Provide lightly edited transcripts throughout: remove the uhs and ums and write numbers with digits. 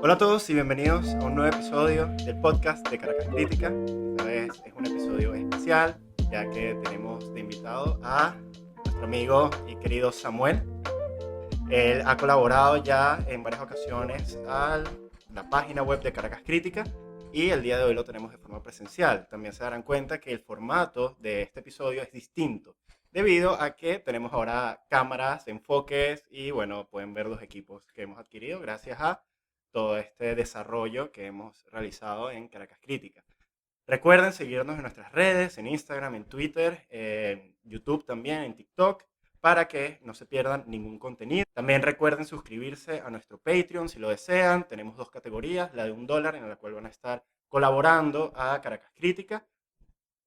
Hola a todos y bienvenidos a un nuevo episodio del podcast de Caracas Crítica. Esta vez es un episodio especial, ya que tenemos de invitado a nuestro amigo y querido Samuel. Él ha colaborado ya en varias ocasiones a la página web de Caracas Crítica y el día de hoy lo tenemos de forma presencial. También se darán cuenta que el formato de este episodio es distinto, debido a que tenemos ahora cámaras, enfoques y bueno, pueden ver los equipos que hemos adquirido gracias a todo este desarrollo que hemos realizado en Caracas Crítica. Recuerden seguirnos en nuestras redes, en Instagram, en Twitter, en YouTube también, en TikTok, para que no se pierdan ningún contenido. También recuerden suscribirse a nuestro Patreon si lo desean. Tenemos dos categorías, la de $1 en la cual van a estar colaborando a Caracas Crítica.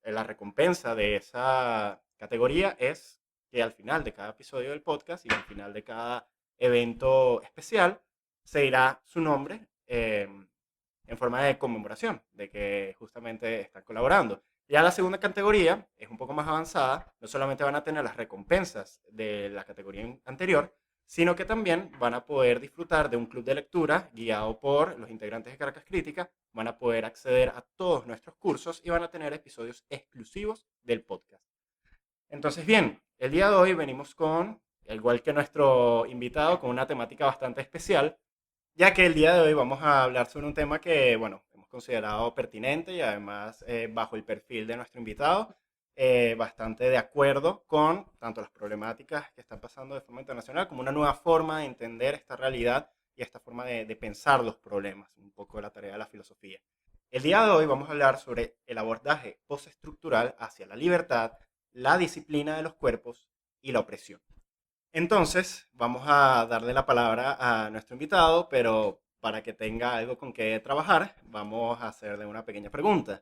La recompensa de esa categoría es que al final de cada episodio del podcast y al final de cada evento especial se dirá su nombre en forma de conmemoración de que justamente están colaborando. Ya la segunda categoría es un poco más avanzada, no solamente van a tener las recompensas de la categoría anterior, sino que también van a poder disfrutar de un club de lectura guiado por los integrantes de Caracas Crítica, van a poder acceder a todos nuestros cursos y van a tener episodios exclusivos del podcast. Entonces, bien, el día de hoy venimos con, al igual que nuestro invitado, con una temática bastante especial, ya que el día de hoy vamos a hablar sobre un tema que, bueno, hemos considerado pertinente y además bajo el perfil de nuestro invitado, bastante de acuerdo con tanto las problemáticas que están pasando de forma internacional como una nueva forma de entender esta realidad y esta forma de pensar los problemas, un poco la tarea de la filosofía. El día de hoy vamos a hablar sobre el abordaje postestructural hacia la libertad, la disciplina de los cuerpos y la opresión. Entonces, vamos a darle la palabra a nuestro invitado, pero para que tenga algo con que trabajar, vamos a hacerle una pequeña pregunta.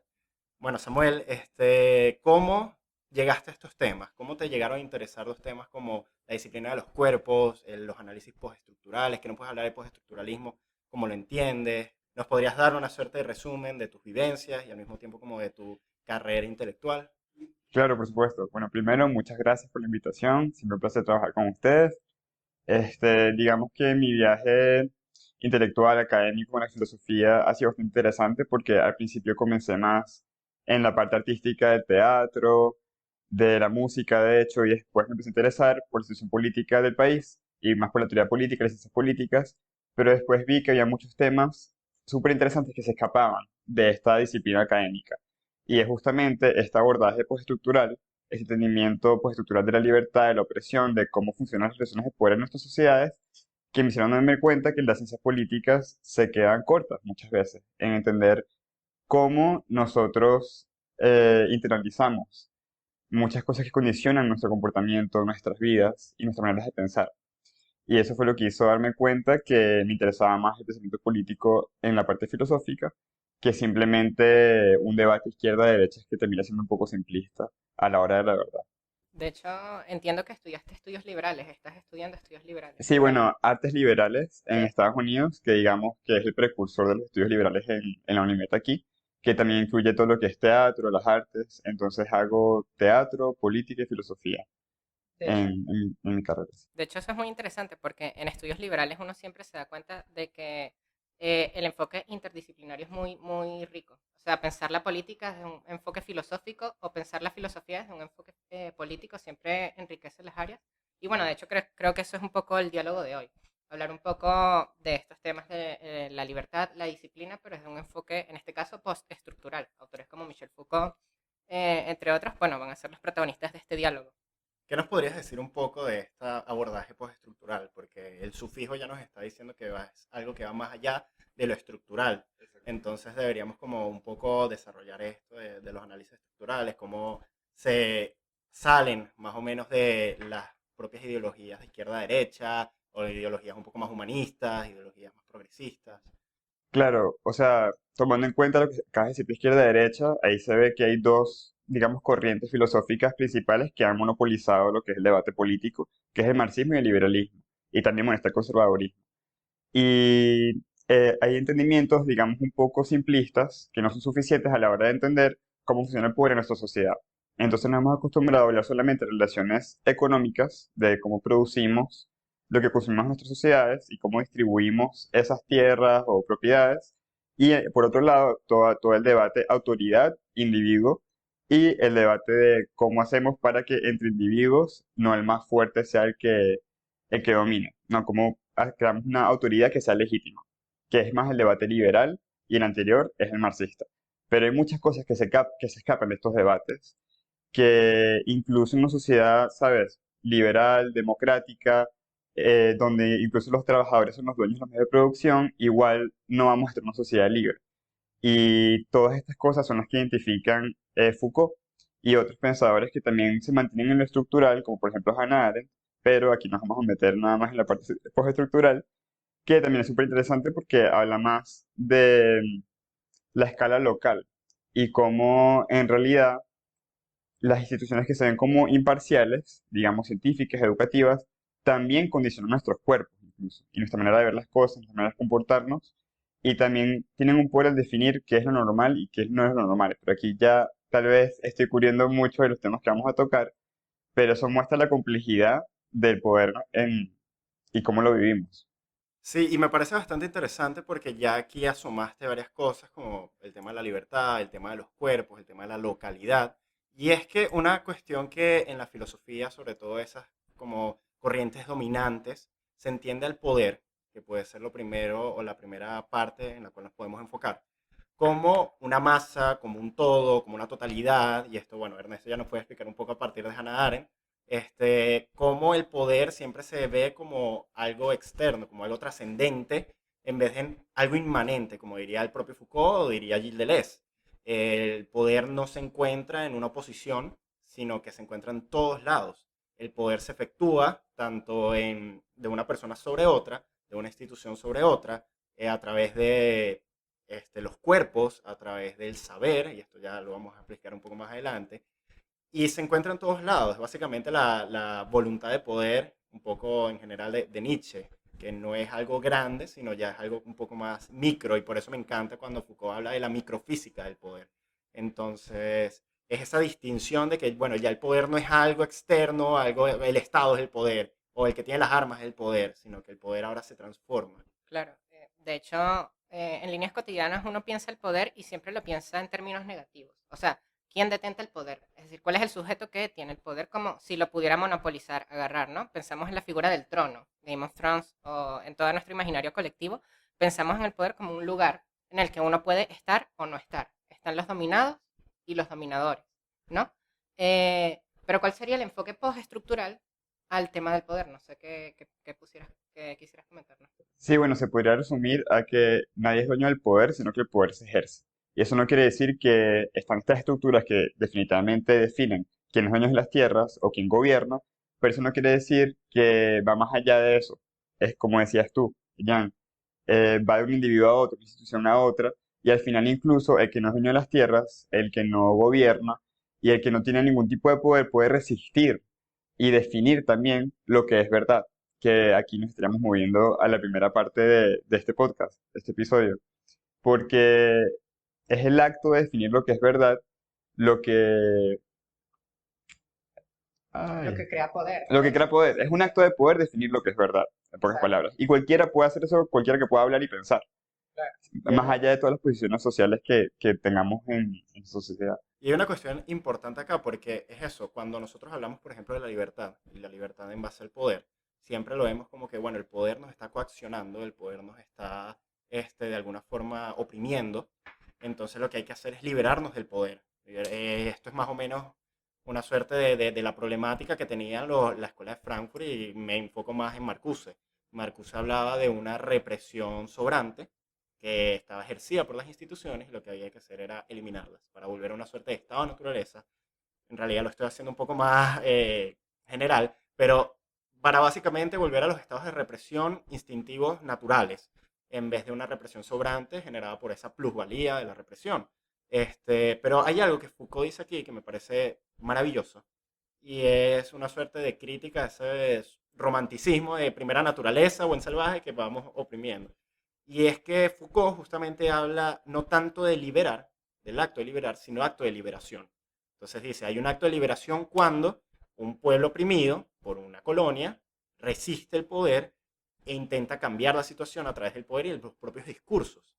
Bueno, Samuel, ¿cómo llegaste a estos temas? ¿Cómo te llegaron a interesar los temas como la disciplina de los cuerpos, los análisis postestructurales? Que no puedes hablar de postestructuralismo, ¿cómo lo entiendes? ¿Nos podrías dar una suerte de resumen de tus vivencias y al mismo tiempo como de tu carrera intelectual? Claro, por supuesto. Bueno, primero, muchas gracias por la invitación. Siempre un placer trabajar con ustedes. Digamos que mi viaje intelectual, académico con la filosofía ha sido bastante interesante porque al principio comencé más en la parte artística del teatro, de la música, de hecho, y después me empecé a interesar por la situación política del país y más por la teoría política, las ciencias políticas, pero después vi que había muchos temas súper interesantes que se escapaban de esta disciplina académica. Y es justamente este abordaje postestructural, este entendimiento postestructural de la libertad, de la opresión, de cómo funcionan las relaciones de poder en nuestras sociedades, que me hicieron darme cuenta que las ciencias políticas se quedan cortas muchas veces en entender cómo nosotros internalizamos muchas cosas que condicionan nuestro comportamiento, nuestras vidas y nuestras maneras de pensar. Y eso fue lo que hizo darme cuenta que me interesaba más el pensamiento político en la parte filosófica que simplemente un debate izquierda-derecha que termina siendo un poco simplista a la hora de la verdad. De hecho, entiendo que estudiaste estudios liberales, estás estudiando estudios liberales. Sí, bueno, artes liberales en Estados Unidos, que digamos que es el precursor de los estudios liberales en la UNIMED aquí, que también incluye todo lo que es teatro, las artes, entonces hago teatro, política y filosofía De hecho, en mi carrera. de hecho, eso es muy interesante porque en estudios liberales uno siempre se da cuenta de que el enfoque interdisciplinario es muy, muy rico. O sea, pensar la política desde un enfoque filosófico o pensar la filosofía desde un enfoque político siempre enriquece las áreas. Y bueno, de hecho creo que eso es un poco el diálogo de hoy. Hablar un poco de estos temas de la libertad, la disciplina, pero desde un enfoque, en este caso, postestructural. Autores como Michel Foucault, entre otros, bueno, van a ser los protagonistas de este diálogo. ¿Qué nos podrías decir un poco de este abordaje postestructural? Porque el sufijo ya nos está diciendo que es algo que va más allá de lo estructural. Entonces deberíamos como un poco desarrollar esto de los análisis estructurales, cómo se salen más o menos de las propias ideologías de izquierda a derecha, o de ideologías un poco más humanistas, ideologías más progresistas. Claro, o sea, tomando en cuenta lo que acabas de decir de izquierda a derecha, ahí se ve que hay dos, digamos, corrientes filosóficas principales que han monopolizado lo que es el debate político, que es el marxismo y el liberalismo, y también, bueno, está el conservadurismo. Y hay entendimientos, digamos, un poco simplistas, que no son suficientes a la hora de entender cómo funciona el poder en nuestra sociedad. Entonces nos hemos acostumbrado a hablar solamente de relaciones económicas, de cómo producimos, lo que consumimos en nuestras sociedades y cómo distribuimos esas tierras o propiedades. Y por otro lado, todo el debate autoridad-individuo y el debate de cómo hacemos para que entre individuos no el más fuerte sea el que domine, no, cómo creamos una autoridad que sea legítima, que es más el debate liberal y el anterior es el marxista. Pero hay muchas cosas que se escapan de estos debates, que incluso en una sociedad, ¿sabes?, liberal, democrática, donde incluso los trabajadores son los dueños de los medios de producción, igual no vamos a estar en una sociedad libre. Y todas estas cosas son las que identifican Foucault y otros pensadores que también se mantienen en lo estructural, como por ejemplo Hannah Arendt, pero aquí nos vamos a meter nada más en la parte postestructural, que también es súper interesante porque habla más de la escala local y cómo en realidad las instituciones que se ven como imparciales, digamos científicas, educativas, también condicionan nuestros cuerpos incluso, y nuestra manera de ver las cosas, nuestra manera de comportarnos, y también tienen un poder al definir qué es lo normal y qué no es lo normal. Pero aquí ya tal vez estoy cubriendo mucho de los temas que vamos a tocar, pero eso muestra la complejidad del poder y cómo lo vivimos. Sí, y me parece bastante interesante porque ya aquí asomaste varias cosas como el tema de la libertad, el tema de los cuerpos, el tema de la localidad. Y es que una cuestión que en la filosofía, sobre todo esas como corrientes dominantes, se entiende al poder, que puede ser lo primero o la primera parte en la cual nos podemos enfocar, como una masa, como un todo, como una totalidad. Y esto, bueno, Ernesto ya nos puede explicar un poco a partir de Hannah Arendt, cómo el poder siempre se ve como algo externo, como algo trascendente, en vez de algo inmanente, como diría el propio Foucault o diría Gilles Deleuze. El poder no se encuentra en una posición, sino que se encuentra en todos lados. El poder se efectúa tanto de una persona sobre otra, de una institución sobre otra, a través de los cuerpos, a través del saber, y esto ya lo vamos a explicar un poco más adelante, y se encuentra en todos lados. Es básicamente la voluntad de poder, un poco en general de Nietzsche, que no es algo grande, sino ya es algo un poco más micro, y por eso me encanta cuando Foucault habla de la microfísica del poder. Entonces, es esa distinción de que, bueno, ya el poder no es algo externo, el Estado es el poder, o el que tiene las armas es el poder, sino que el poder ahora se transforma. Claro. De hecho, en líneas cotidianas uno piensa el poder y siempre lo piensa en términos negativos. O sea, ¿quién detenta el poder? Es decir, ¿cuál es el sujeto que tiene el poder como si lo pudiera monopolizar, agarrar, ¿no? Pensamos en la figura del trono, Game of Thrones, o en todo nuestro imaginario colectivo, pensamos en el poder como un lugar en el que uno puede estar o no estar. Están los dominados y los dominadores, ¿no? Pero ¿cuál sería el enfoque postestructural al tema del poder? No sé qué quisieras comentarnos. Sí, bueno, se podría resumir a que nadie es dueño del poder, sino que el poder se ejerce. Y eso no quiere decir que están estas estructuras que definitivamente definen quién es dueño de las tierras o quién gobierna, pero eso no quiere decir que va más allá de eso. Es como decías tú, Jan, va de un individuo a otro, de una institución a otra, y al final incluso el que no es dueño de las tierras, el que no gobierna y el que no tiene ningún tipo de poder puede resistir y definir también lo que es verdad, que aquí nos estaríamos moviendo a la primera parte de este podcast, de este episodio, porque es el acto de definir lo que es verdad, lo que... Lo Ay, que crea poder. lo que crea poder. Es un acto de poder definir lo que es verdad, en pocas Exacto. palabras. Y cualquiera puede hacer eso, cualquiera que pueda hablar y pensar, Claro. más allá de todas las posiciones sociales que tengamos en sociedad. Y hay una cuestión importante acá, porque es eso, cuando nosotros hablamos, por ejemplo, de la libertad, y la libertad en base al poder, siempre lo vemos como que, bueno, el poder nos está coaccionando, el poder nos está, de alguna forma, oprimiendo, entonces lo que hay que hacer es liberarnos del poder. Esto es más o menos una suerte de la problemática que tenían la escuela de Frankfurt, y me enfoco más en Marcuse. Marcuse hablaba de una represión sobrante que estaba ejercida por las instituciones, y lo que había que hacer era eliminarlas para volver a una suerte de estado de naturaleza. En realidad lo estoy haciendo un poco más general, pero para básicamente volver a los estados de represión instintivos naturales, en vez de una represión sobrante generada por esa plusvalía de la represión. Pero hay algo que Foucault dice aquí que me parece maravilloso, y es una suerte de crítica a ese romanticismo de primera naturaleza, buen salvaje, que vamos oprimiendo. Y es que Foucault justamente habla no tanto de liberar, del acto de liberar, sino acto de liberación. Entonces dice, hay un acto de liberación cuando un pueblo oprimido por una colonia resiste el poder e intenta cambiar la situación a través del poder y de los propios discursos.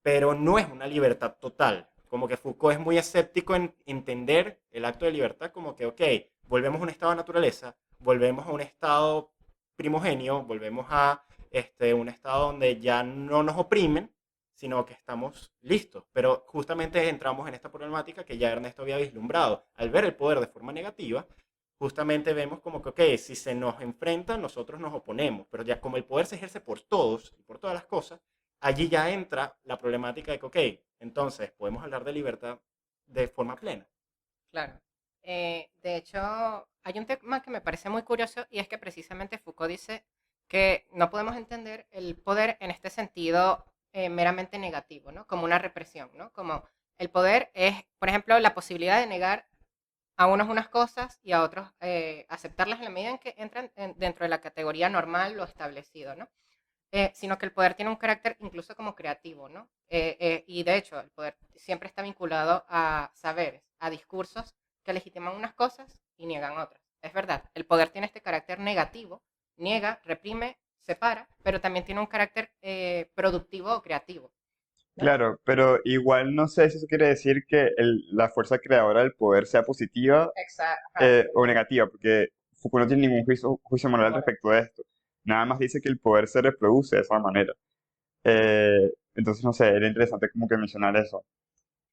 Pero no es una libertad total. Como que Foucault es muy escéptico en entender el acto de libertad como que, ok, volvemos a un estado de naturaleza, volvemos a un estado primogenio, volvemos a un estado donde ya no nos oprimen, sino que estamos listos. Pero justamente entramos en esta problemática que ya Ernesto había vislumbrado. Al ver el poder de forma negativa, justamente vemos como que, ok, si se nos enfrenta, nosotros nos oponemos, pero ya como el poder se ejerce por todos y por todas las cosas, allí ya entra la problemática de que, ok, entonces podemos hablar de libertad de forma plena. Claro. De hecho, hay un tema que me parece muy curioso y es que precisamente Foucault dice que no podemos entender el poder en este sentido meramente negativo, ¿no? Como una represión, ¿no? Como el poder es, por ejemplo, la posibilidad de negar a unos unas cosas y a otros aceptarlas en la medida en que entran dentro de la categoría normal o establecido, ¿no? Sino que el poder tiene un carácter incluso como creativo, ¿no? Y de hecho, el poder siempre está vinculado a saberes, a discursos que legitiman unas cosas y niegan otras. Es verdad, el poder tiene este carácter negativo, niega, reprime, separa, pero también tiene un carácter productivo o creativo, ¿no? Claro, pero igual no sé si eso quiere decir que la fuerza creadora del poder sea positiva Exacto. Ajá. o negativa, porque Foucault no tiene ningún juicio moral Moral. respecto a esto. Nada más dice que el poder se reproduce de esa manera. Entonces, no sé, era interesante como que mencionar eso.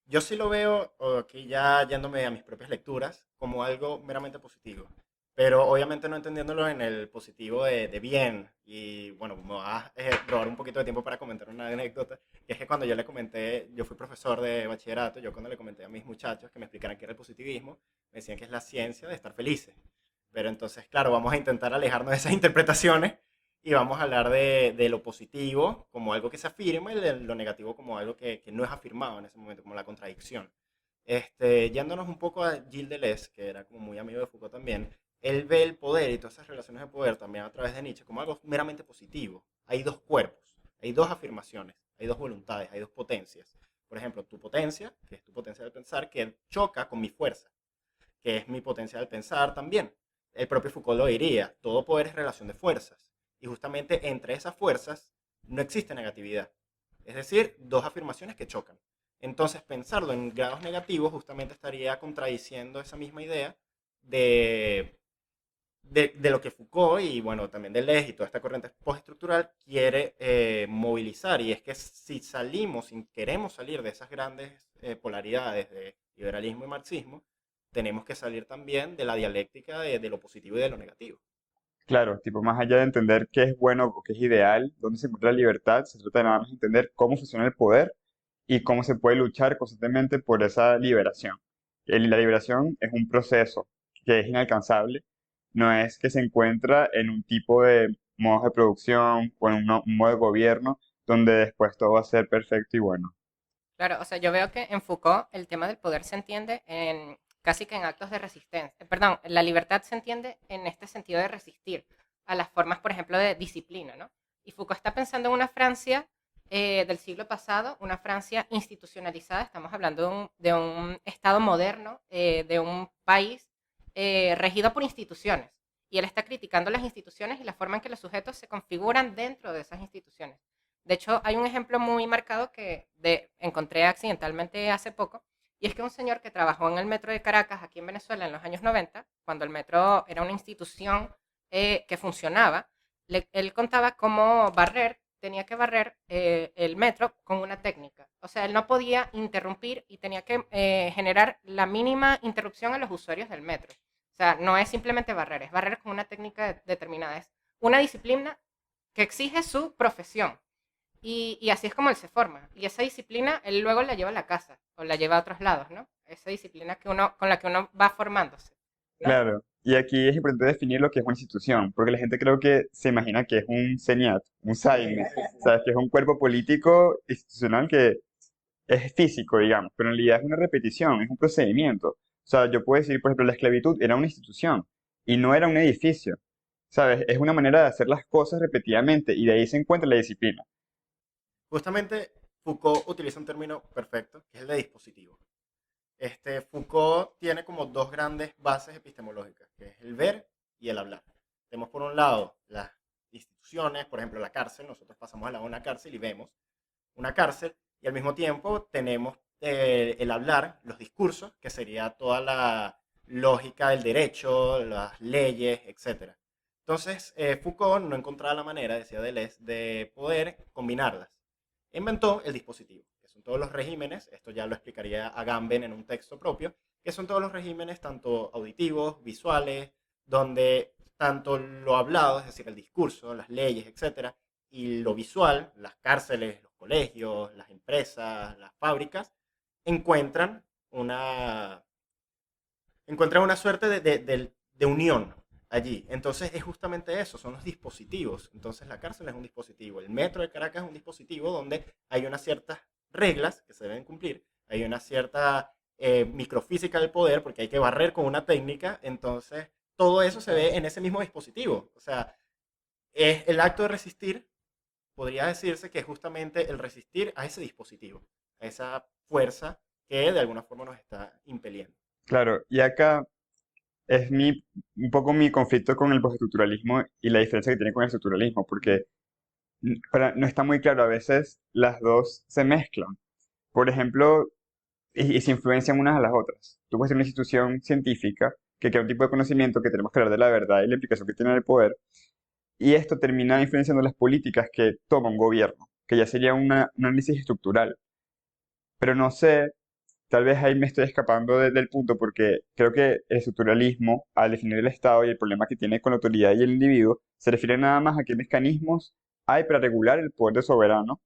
Yo sí lo veo, aquí ya yéndome a mis propias lecturas, como algo meramente positivo. Pero obviamente no entendiéndolo en el positivo de bien. Y bueno, me va a robar un poquito de tiempo para comentar una anécdota. Que es que cuando yo le comenté, yo fui profesor de bachillerato, yo cuando le comenté a mis muchachos que me explicaran qué era el positivismo, me decían que es la ciencia de estar felices. Pero entonces, claro, vamos a intentar alejarnos de esas interpretaciones y vamos a hablar de lo positivo como algo que se afirma y de lo negativo como algo que no es afirmado en ese momento, como la contradicción. Yéndonos un poco a Gilles Deleuze, que era como muy amigo de Foucault también, él ve el poder y todas esas relaciones de poder también a través de Nietzsche como algo meramente positivo. Hay dos cuerpos, hay dos afirmaciones, hay dos voluntades, hay dos potencias. Por ejemplo, tu potencia, que es tu potencia de pensar, que choca con mi fuerza, que es mi potencia de pensar también. El propio Foucault lo diría, todo poder es relación de fuerzas. Y justamente entre esas fuerzas no existe negatividad. Es decir, dos afirmaciones que chocan. Entonces, pensarlo en grados negativos justamente estaría contradiciendo esa misma idea de, de lo que Foucault y bueno, también Deleuze y toda esta corriente postestructural quiere movilizar. Y es que si salimos, si queremos salir de esas grandes polaridades de liberalismo y marxismo, tenemos que salir también de la dialéctica de lo positivo y de lo negativo. Claro, tipo, más allá de entender qué es bueno o qué es ideal, dónde se encuentra la libertad, se trata de nada más de entender cómo funciona el poder y cómo se puede luchar constantemente por esa liberación. La liberación es un proceso que es inalcanzable, no es que se encuentra en un tipo de modos de producción o en un modo de gobierno donde después todo va a ser perfecto y bueno. Claro, o sea, yo veo que en Foucault el tema del poder se entiende en casi que en actos de resistencia. Perdón, la libertad se entiende en este sentido de resistir a las formas, por ejemplo, de disciplina, ¿no? Y Foucault está pensando en una Francia del siglo pasado, una Francia institucionalizada, estamos hablando de un Estado moderno, de un país regido por instituciones. Y él está criticando las instituciones y la forma en que los sujetos se configuran dentro de esas instituciones. De hecho, hay un ejemplo muy marcado encontré accidentalmente hace poco, y es que un señor que trabajó en el metro de Caracas, aquí en Venezuela, en los años 90, cuando el metro era una institución que funcionaba, él contaba cómo tenía que barrer el metro con una técnica. O sea, él no podía interrumpir y tenía que generar la mínima interrupción a los usuarios del metro. O sea, no es simplemente barrer, es barrer con una técnica determinada. Es una disciplina que exige su profesión. Y así es como él se forma. Y esa disciplina él luego la lleva a la casa o la lleva a otros lados, ¿no? Esa disciplina con la que uno va formándose, ¿no? Claro, y aquí es importante definir lo que es una institución, porque la gente creo que se imagina que es un CENIAT, un SAIME, ¿sabes? Que es un cuerpo político institucional que es físico, digamos, pero en realidad es una repetición, es un procedimiento. O sea, yo puedo decir, por ejemplo, la esclavitud era una institución y no era un edificio, ¿sabes? Es una manera de hacer las cosas repetidamente y de ahí se encuentra la disciplina. Justamente Foucault utiliza un término perfecto, que es el de dispositivo. Foucault tiene como dos grandes bases epistemológicas, que es el ver y el hablar. tenemos por un lado las instituciones, por ejemplo la cárcel, nosotros pasamos al lado de una cárcel y vemos una cárcel, y al mismo tiempo tenemos el hablar, los discursos, que sería toda la lógica del derecho, las leyes, etcétera. Entonces, Foucault no encontraba la manera, decía Deleuze, de poder combinarlas. Inventó el dispositivo, que son todos los regímenes, esto ya lo explicaría Agamben en un texto propio, que son todos los regímenes, tanto auditivos, visuales, donde tanto lo hablado, es decir, el discurso, las leyes, etcétera, y lo visual, las cárceles, los colegios, las empresas, las fábricas, encuentran una, encuentran una suerte de unión allí. Entonces es justamente eso, son los dispositivos. Entonces la cárcel es un dispositivo, el metro de Caracas es un dispositivo donde hay unas ciertas reglas que se deben cumplir, hay una cierta microfísica del poder, porque hay que barrer con una técnica, entonces todo eso se ve en ese mismo dispositivo. O sea, es el acto de resistir, podría decirse que es justamente el resistir a ese dispositivo, a esa fuerza que de alguna forma nos está impeliendo. Claro, y acá es un poco mi conflicto con el postestructuralismo y la diferencia que tiene con el estructuralismo, porque no está muy claro, a veces las dos se mezclan. Por ejemplo, y se influencian unas a las otras. Tú puedes ser una institución científica que crea un tipo de conocimiento que tenemos que hablar de la verdad y la implicación que tiene en el poder, y esto termina influenciando las políticas que toma un gobierno, que ya sería un análisis estructural. Pero no sé, tal vez ahí me estoy escapando del punto porque creo que el estructuralismo, al definir el Estado y el problema que tiene con la autoridad y el individuo, se refiere nada más a qué mecanismos hay para regular el poder del soberano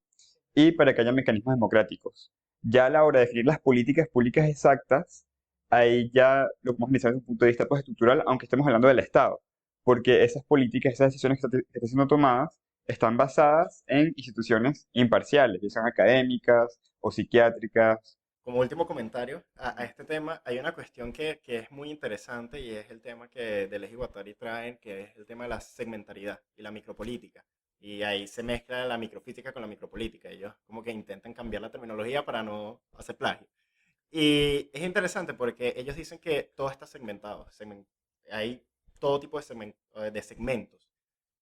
y para que haya mecanismos democráticos. Ya a la hora de definir las políticas públicas exactas, ahí ya lo podemos analizar desde un punto de vista postestructural, aunque estemos hablando del Estado, porque esas políticas, esas decisiones que están siendo tomadas, están basadas en instituciones imparciales, ya sean académicas o psiquiátricas. Como último comentario a este tema, hay una cuestión que es muy interesante y es el tema que Deleuze y Guattari traen, que es el tema de la segmentaridad y la micropolítica. Y ahí se mezcla la microfísica con la micropolítica. Ellos como que intentan cambiar la terminología para no hacer plagio. Y es interesante porque ellos dicen que todo está segmentado. Hay todo tipo de segmentos.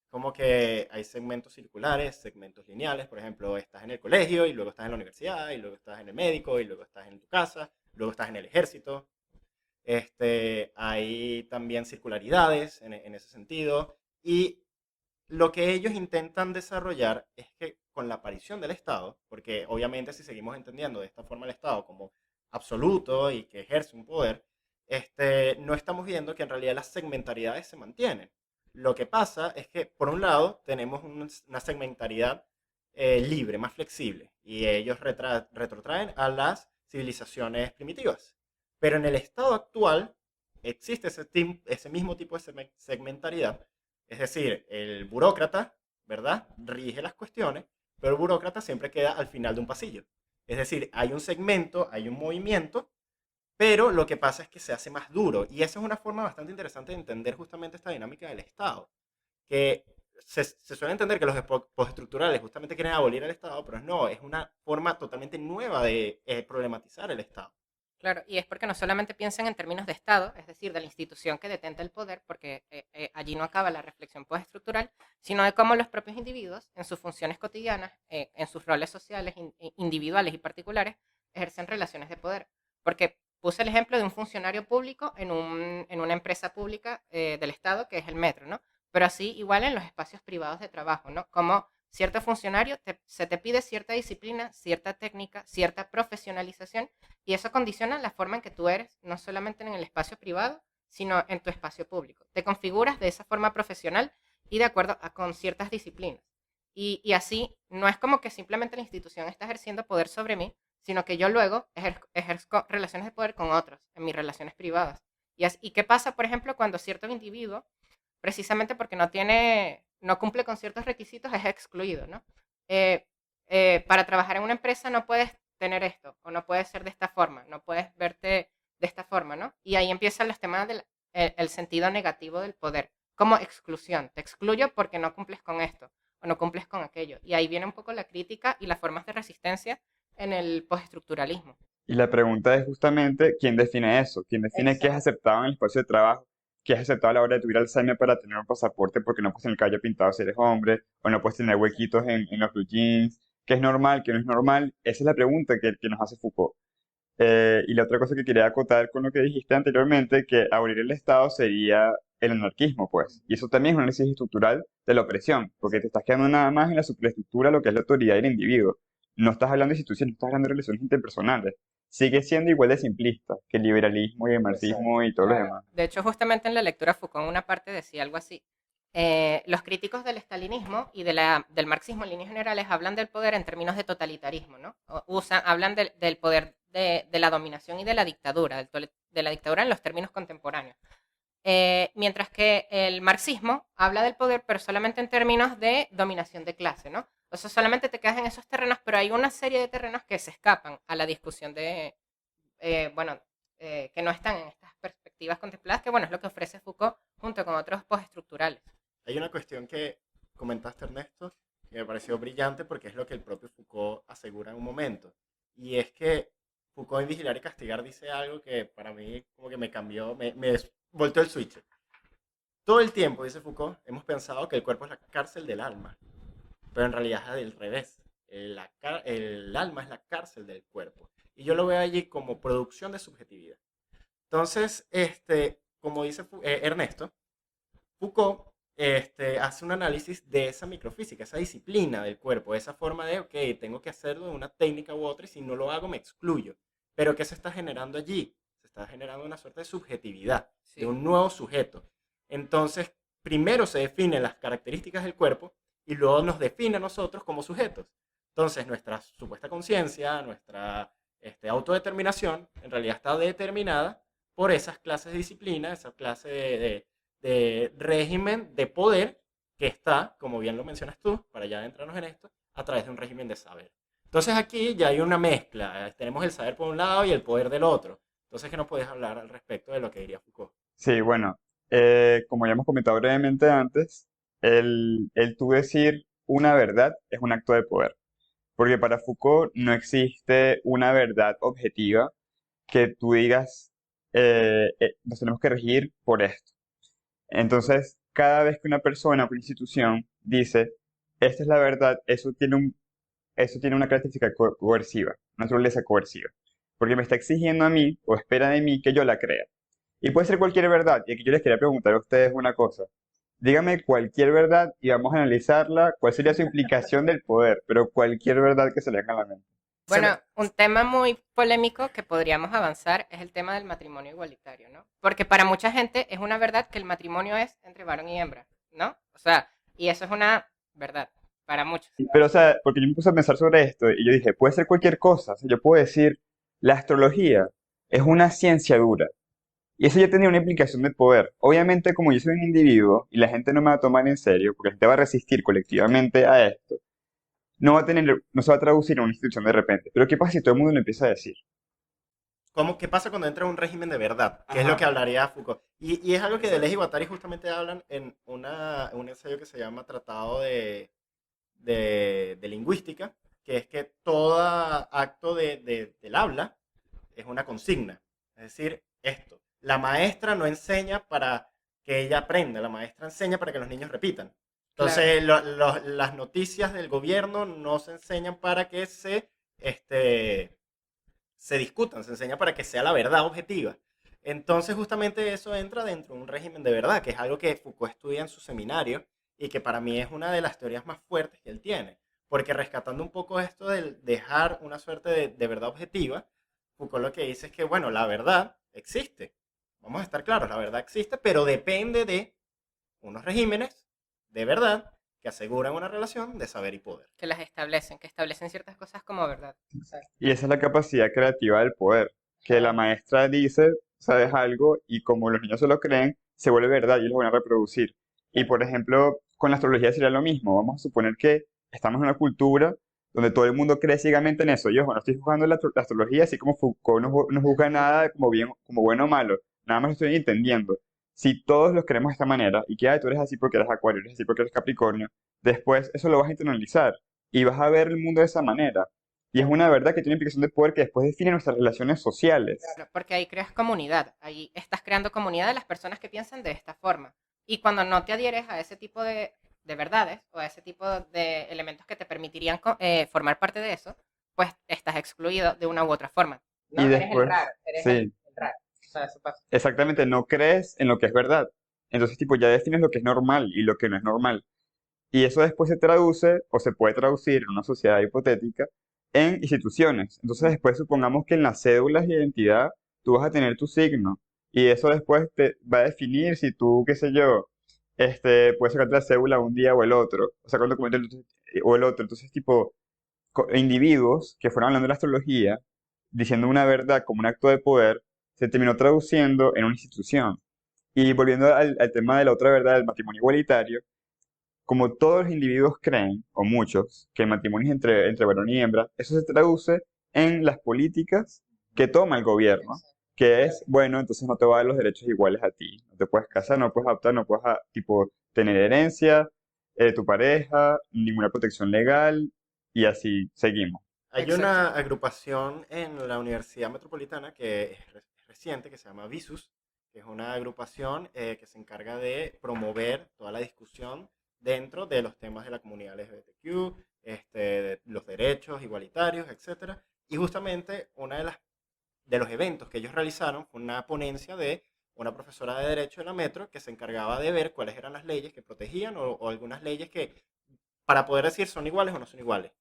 Como que hay segmentos circulares, segmentos lineales, por ejemplo, estás en el colegio y luego estás en la universidad y luego estás en el médico y luego estás en tu casa, luego estás en el ejército. Hay también circularidades en ese sentido y lo que ellos intentan desarrollar es que con la aparición del Estado, porque obviamente si seguimos entendiendo de esta forma el Estado como absoluto y que ejerce un poder, no estamos viendo que en realidad las segmentaridades se mantienen. Lo que pasa es que, por un lado, tenemos una segmentaridad libre, más flexible, y ellos retrotraen a las civilizaciones primitivas. Pero en el estado actual existe ese mismo tipo de segmentaridad, es decir, el burócrata, ¿verdad? Rige las cuestiones, pero el burócrata siempre queda al final de un pasillo. Es decir, hay un segmento, hay un movimiento, pero lo que pasa es que se hace más duro. Y esa es una forma bastante interesante de entender justamente esta dinámica del Estado. Que se suele entender que los postestructurales justamente quieren abolir el Estado, pero no, es una forma totalmente nueva de problematizar el Estado. Claro, y es porque no solamente piensan en términos de Estado, es decir, de la institución que detenta el poder, porque allí no acaba la reflexión postestructural, sino de cómo los propios individuos, en sus funciones cotidianas, en sus roles sociales individuales y particulares, ejercen relaciones de poder. Porque puse el ejemplo de un funcionario público en una empresa pública del Estado, que es el metro, ¿no? Pero así igual en los espacios privados de trabajo, ¿no? Como cierto funcionario se te pide cierta disciplina, cierta técnica, cierta profesionalización, y eso condiciona la forma en que tú eres, no solamente en el espacio privado, sino en tu espacio público. Te configuras de esa forma profesional y de acuerdo con ciertas disciplinas. Y así, no es como que simplemente la institución está ejerciendo poder sobre mí, sino que yo luego ejerzo relaciones de poder con otros, en mis relaciones privadas. ¿Y qué pasa, por ejemplo, cuando cierto individuo, precisamente porque no cumple con ciertos requisitos, es excluido, ¿no? Para trabajar en una empresa no puedes tener esto, o no puedes ser de esta forma, no puedes verte de esta forma, ¿no? Y ahí empiezan los temas del el sentido negativo del poder, como exclusión. Te excluyo porque no cumples con esto, o no cumples con aquello. Y ahí viene un poco la crítica y las formas de resistencia en el postestructuralismo. Y la pregunta es justamente, ¿quién define eso? ¿Quién define qué es Exacto. aceptado en el espacio de trabajo? que es aceptado a la hora de tu ir al SEME para tener un pasaporte porque no puedes tener el cabello pintado si eres hombre, o no puedes tener huequitos en los blue jeans, qué es normal, qué no es normal. Esa es la pregunta que nos hace Foucault. Y la otra cosa que quería acotar con lo que dijiste anteriormente, que abolir el Estado sería el anarquismo, pues. Y eso también es un análisis estructural de la opresión, porque te estás quedando nada más en la superestructura, lo que es la autoridad del individuo. No estás hablando de instituciones, no estás hablando de relaciones interpersonales. Sigue siendo igual de simplista que el liberalismo y el marxismo y todo lo demás. De hecho, justamente en la lectura Foucault en una parte decía algo así. Los críticos del estalinismo y del marxismo en líneas generales hablan del poder en términos de totalitarismo, ¿no? Hablan del poder de la dominación y de la dictadura, de la dictadura en los términos contemporáneos. Mientras que el marxismo habla del poder, pero solamente en términos de dominación de clase, ¿no? O sea, solamente te quedas en esos terrenos, pero hay una serie de terrenos que se escapan a la discusión que no están en estas perspectivas contempladas, que bueno, es lo que ofrece Foucault junto con otros postestructurales. Hay una cuestión que comentaste, Ernesto, que me pareció brillante porque es lo que el propio Foucault asegura en un momento. Y es que Foucault en Vigilar y Castigar dice algo que para mí como que me cambió, me volteó el switch. Todo el tiempo, dice Foucault, hemos pensado que el cuerpo es la cárcel del alma, pero en realidad es al revés. El alma es la cárcel del cuerpo. Y yo lo veo allí como producción de subjetividad. Entonces, como dice Ernesto, Foucault hace un análisis de esa microfísica, esa disciplina del cuerpo, esa forma de, ok, tengo que hacerlo de una técnica u otra y si no lo hago me excluyo. Pero ¿qué se está generando allí? Se está generando una suerte de subjetividad, Sí. de un nuevo sujeto. Entonces, primero se definen las características del cuerpo y luego nos define a nosotros como sujetos. Entonces, nuestra supuesta conciencia, nuestra autodeterminación, en realidad está determinada por esas clases de disciplina, esa clase de régimen de poder que está, como bien lo mencionas tú, para ya adentrarnos en esto, a través de un régimen de saber. Entonces aquí ya hay una mezcla, tenemos el saber por un lado y el poder del otro. Entonces, ¿qué nos puedes hablar al respecto de lo que diría Foucault? Sí, bueno, como ya hemos comentado brevemente antes, el tú decir una verdad es un acto de poder. Porque para Foucault no existe una verdad objetiva que tú digas, nos tenemos que regir por esto. Entonces, cada vez que una persona o una institución dice, esta es la verdad, eso tiene una característica coerciva, una naturaleza coerciva. Porque me está exigiendo a mí, o espera de mí, que yo la crea. Y puede ser cualquier verdad. Y aquí yo les quería preguntar a ustedes una cosa. Dígame cualquier verdad y vamos a analizarla, cuál sería su implicación del poder, pero cualquier verdad que se le haga a la mente. Bueno, un tema muy polémico que podríamos avanzar es el tema del matrimonio igualitario, ¿no? Porque para mucha gente es una verdad que el matrimonio es entre varón y hembra, ¿no? O sea, y eso es una verdad para muchos. Pero, o sea, porque yo me puse a pensar sobre esto y yo dije, puede ser cualquier cosa. O sea, yo puedo decir, la astrología es una ciencia dura. Y eso ya tenía una implicación de poder. Obviamente, como yo soy un individuo y la gente no me va a tomar en serio, porque la gente va a resistir colectivamente a esto, no se va a traducir en una institución de repente. Pero ¿qué pasa si todo el mundo lo empieza a decir? ¿Qué pasa cuando entra un régimen de verdad? Que es Ajá. lo que hablaría Foucault. Y es algo que Deleuze y Guattari justamente hablan en un ensayo que se llama Tratado de Lingüística, que es que todo acto del habla es una consigna. Es decir, esto. La maestra no enseña para que ella aprenda, la maestra enseña para que los niños repitan. Claro. Entonces, las noticias del gobierno no se enseñan para que se discutan, se enseña para que sea la verdad objetiva. Entonces, justamente eso entra dentro de un régimen de verdad, que es algo que Foucault estudia en su seminario y que para mí es una de las teorías más fuertes que él tiene. Porque rescatando un poco esto del dejar una suerte de verdad objetiva, Foucault lo que dice es que, bueno, la verdad existe. Vamos a estar claros, la verdad existe, pero depende de unos regímenes de verdad que aseguran una relación de saber y poder. Que establecen ciertas cosas como verdad. Y esa es la capacidad creativa del poder, que la maestra dice, sabes algo, y como los niños se lo creen, se vuelve verdad y lo van a reproducir. Y por ejemplo, con la astrología sería lo mismo. Vamos a suponer que estamos en una cultura donde todo el mundo cree ciegamente en eso. Yo no estoy juzgando la astrología, así como Foucault no juzga nada como bien, como bueno o malo. Nada más lo estoy entendiendo. Si todos los creemos de esta manera, y que "Ay, tú eres así porque eres Acuario, eres así porque eres Capricornio", después eso lo vas a internalizar y vas a ver el mundo de esa manera. Y es una verdad que tiene implicación de poder que después define nuestras relaciones sociales. Claro, porque ahí creas comunidad, ahí estás creando comunidad de las personas que piensan de esta forma. Y cuando no te adhieres a ese tipo de verdades o a ese tipo de elementos que te permitirían formar parte de eso, pues estás excluido de una u otra forma. No, Y eres el después, raro, eres sí, el raro. O sea, eso pasa. exactamente, no crees en lo que es verdad. Entonces, tipo, ya defines lo que es normal y lo que no es normal. Y eso después se traduce o se puede traducir en una sociedad hipotética en instituciones. Entonces después supongamos que en las cédulas de identidad tú vas a tener tu signo y eso después te va a definir si tú, qué sé yo, puedes sacarte la cédula un día o el otro, o sacar un documento o el otro. Entonces tipo, individuos que fueron hablando de la astrología, diciendo una verdad como un acto de poder, se terminó traduciendo en una institución. Y volviendo al tema de la otra verdad, del matrimonio igualitario, como todos los individuos creen, o muchos, que el matrimonio es entre varón y hembra, eso se traduce en las políticas que toma el gobierno, que es, bueno, entonces no te va a dar los derechos iguales a ti. No te puedes casar, no puedes adoptar, no puedes, tipo, tener herencia, tu pareja, ninguna protección legal, y así seguimos. Hay Exacto. una agrupación en la Universidad Metropolitana que es reciente, que se llama Visus, que es una agrupación que se encarga de promover toda la discusión dentro de los temas de la comunidad LGBTQ, de los derechos igualitarios, etcétera. Y justamente una de los eventos que ellos realizaron fue una ponencia de una profesora de Derecho de la Metro que se encargaba de ver cuáles eran las leyes que protegían o algunas leyes que, para poder decir son iguales o no son iguales.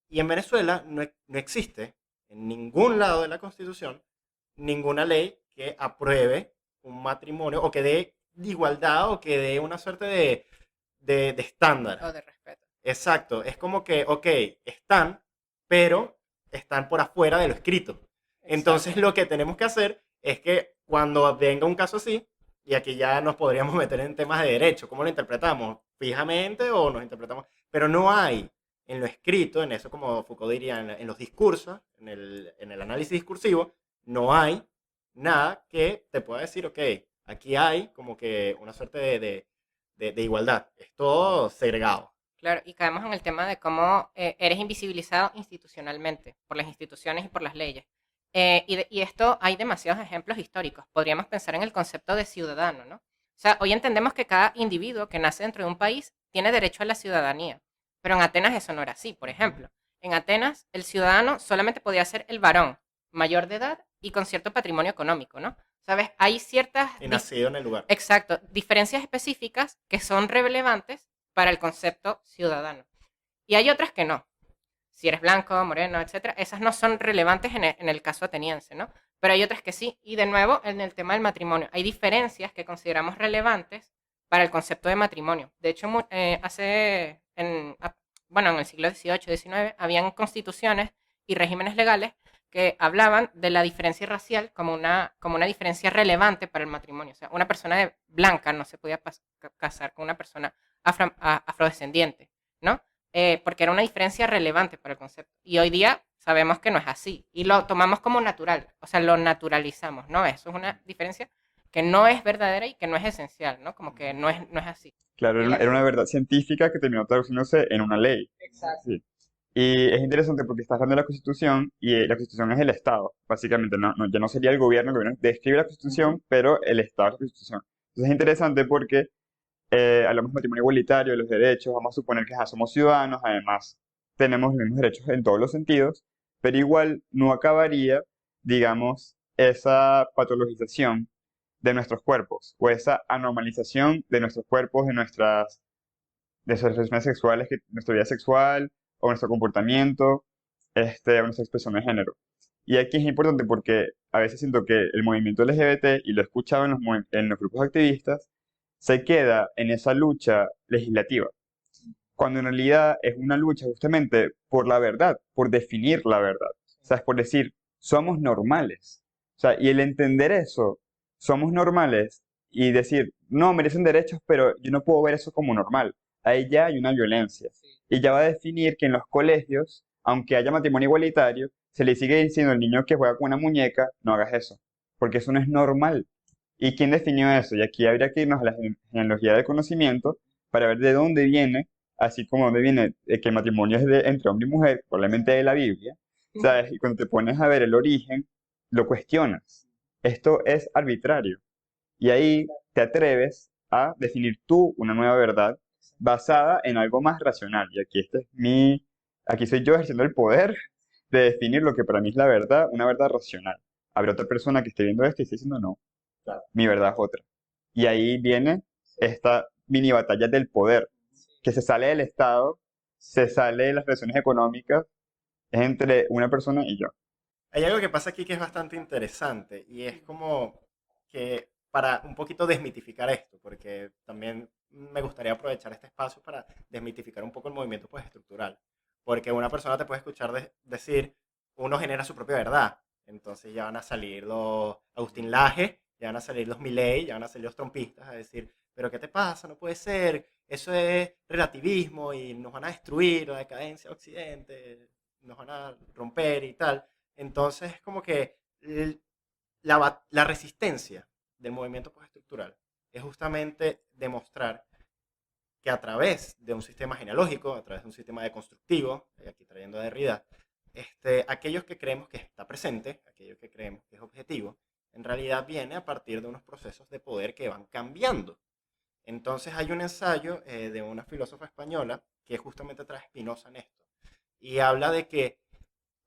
Y en Venezuela no existe en ningún lado de la Constitución ninguna ley que apruebe un matrimonio o que dé igualdad o que dé una suerte de O estándar. de respeto. Exacto, es como que, ok, están, pero están por afuera de lo escrito. Entonces Exacto. lo que tenemos que hacer es que cuando venga un caso así, y aquí ya nos podríamos meter en temas de derecho, ¿cómo lo interpretamos? ¿Fijamente o nos interpretamos? Pero no hay en lo escrito, en eso como Foucault diría, en los discursos, en el análisis discursivo, no hay nada que te pueda decir, ok, aquí hay como que una suerte de igualdad. Es todo segregado. Claro, y caemos en el tema de cómo eres invisibilizado institucionalmente, por las instituciones y por las leyes. Y esto hay demasiados ejemplos históricos. Podríamos pensar en el concepto de ciudadano, ¿no? O sea, hoy entendemos que cada individuo que nace dentro de un país tiene derecho a la ciudadanía, pero en Atenas eso no era así. Por ejemplo, en Atenas el ciudadano solamente podía ser el varón mayor de edad y con cierto patrimonio económico, ¿no? ¿Sabes? Hay ciertas, Y nacido en el lugar. exacto, diferencias específicas que son relevantes para el concepto ciudadano. Y hay otras que no. Si eres blanco, moreno, etcétera, esas no son relevantes en el caso ateniense, ¿no? Pero hay otras que sí. Y de nuevo, en el tema del matrimonio, hay diferencias que consideramos relevantes para el concepto de matrimonio. De hecho, bueno, en el siglo XVIII, XIX, habían constituciones y regímenes legales que hablaban de la diferencia racial como una diferencia relevante para el matrimonio. O sea, una persona blanca no se podía casar con una persona afrodescendiente, ¿no? Porque era una diferencia relevante para el concepto. Y hoy día sabemos que no es así. Y lo tomamos como natural, o sea, lo naturalizamos, ¿no? Eso es una diferencia que no es verdadera y que no es esencial, ¿no? Como que no es así. Claro, Y era una verdad científica que terminó traduciéndose en una ley. exacto. Sí. Y es interesante porque estás hablando de la Constitución y la Constitución es el Estado, básicamente. Ya no sería el gobierno describe la Constitución, pero el Estado es la Constitución. Entonces es interesante porque hablamos de matrimonio igualitario, de los derechos, vamos a suponer que somos ciudadanos, además tenemos los mismos derechos en todos los sentidos, pero igual no acabaría, digamos, esa patologización de nuestros cuerpos o esa anormalización de nuestros cuerpos, de nuestras relaciones sexuales, nuestra vida sexual o nuestro comportamiento, o nuestra expresión de género. Y aquí es importante porque a veces siento que el movimiento LGBT, y lo he escuchado en los grupos activistas, se queda en esa lucha legislativa, cuando en realidad es una lucha justamente por la verdad, por definir la verdad. O sea, es por decir, somos normales. O sea, y el entender eso, somos normales, y decir, no, merecen derechos, pero yo no puedo ver eso como normal. Ahí ya hay una violencia. Y ya va a definir que en los colegios, aunque haya matrimonio igualitario, se le sigue diciendo al niño que juega con una muñeca, no hagas eso, porque eso no es normal. ¿Y quién definió eso? Y aquí habría que irnos a la genealogía del conocimiento para ver de dónde viene, así como de dónde viene que el matrimonio es entre hombre y mujer, probablemente de la Biblia, ¿sabes? Y cuando te pones a ver el origen, lo cuestionas. Esto es arbitrario. Y ahí te atreves a definir tú una nueva verdad basada en algo más racional. Y aquí soy yo ejerciendo el poder de definir lo que para mí es la verdad, una verdad racional. Habrá otra persona que esté viendo esto y esté diciendo, no, mi verdad es otra. Y ahí viene esta mini batalla del poder, que se sale del Estado, se sale de las relaciones económicas, es entre una persona y yo. Hay algo que pasa aquí que es bastante interesante y es como que para un poquito desmitificar esto, porque también me gustaría aprovechar este espacio para desmitificar un poco el movimiento pues, estructural, porque una persona te puede escuchar decir, uno genera su propia verdad, entonces ya van a salir los Agustín Laje, ya van a salir los Milei, ya van a salir los trompistas a decir, pero ¿qué te pasa? No puede ser, eso es relativismo y nos van a destruir, la decadencia de Occidente, nos van a romper y tal. Entonces, es como que la resistencia del movimiento postestructural es justamente demostrar que a través de un sistema genealógico, a través de un sistema deconstructivo, aquí trayendo a Derrida, aquellos que creemos que está presente, aquello que creemos que es objetivo, en realidad viene a partir de unos procesos de poder que van cambiando. Entonces hay un ensayo de una filósofa española que justamente trae Spinoza en esto y habla de que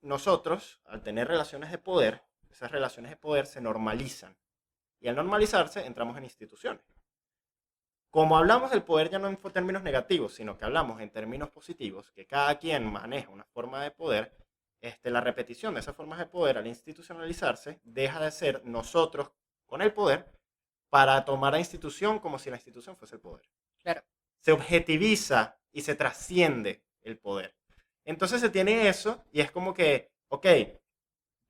nosotros, al tener relaciones de poder, esas relaciones de poder se normalizan. Y al normalizarse, entramos en instituciones. Como hablamos del poder ya no en términos negativos, sino que hablamos en términos positivos, que cada quien maneja una forma de poder, la repetición de esas formas de poder al institucionalizarse deja de ser nosotros con el poder para tomar a la institución como si la institución fuese el poder. Claro. Se objetiviza y se trasciende el poder. Entonces se tiene eso y es como que, ok,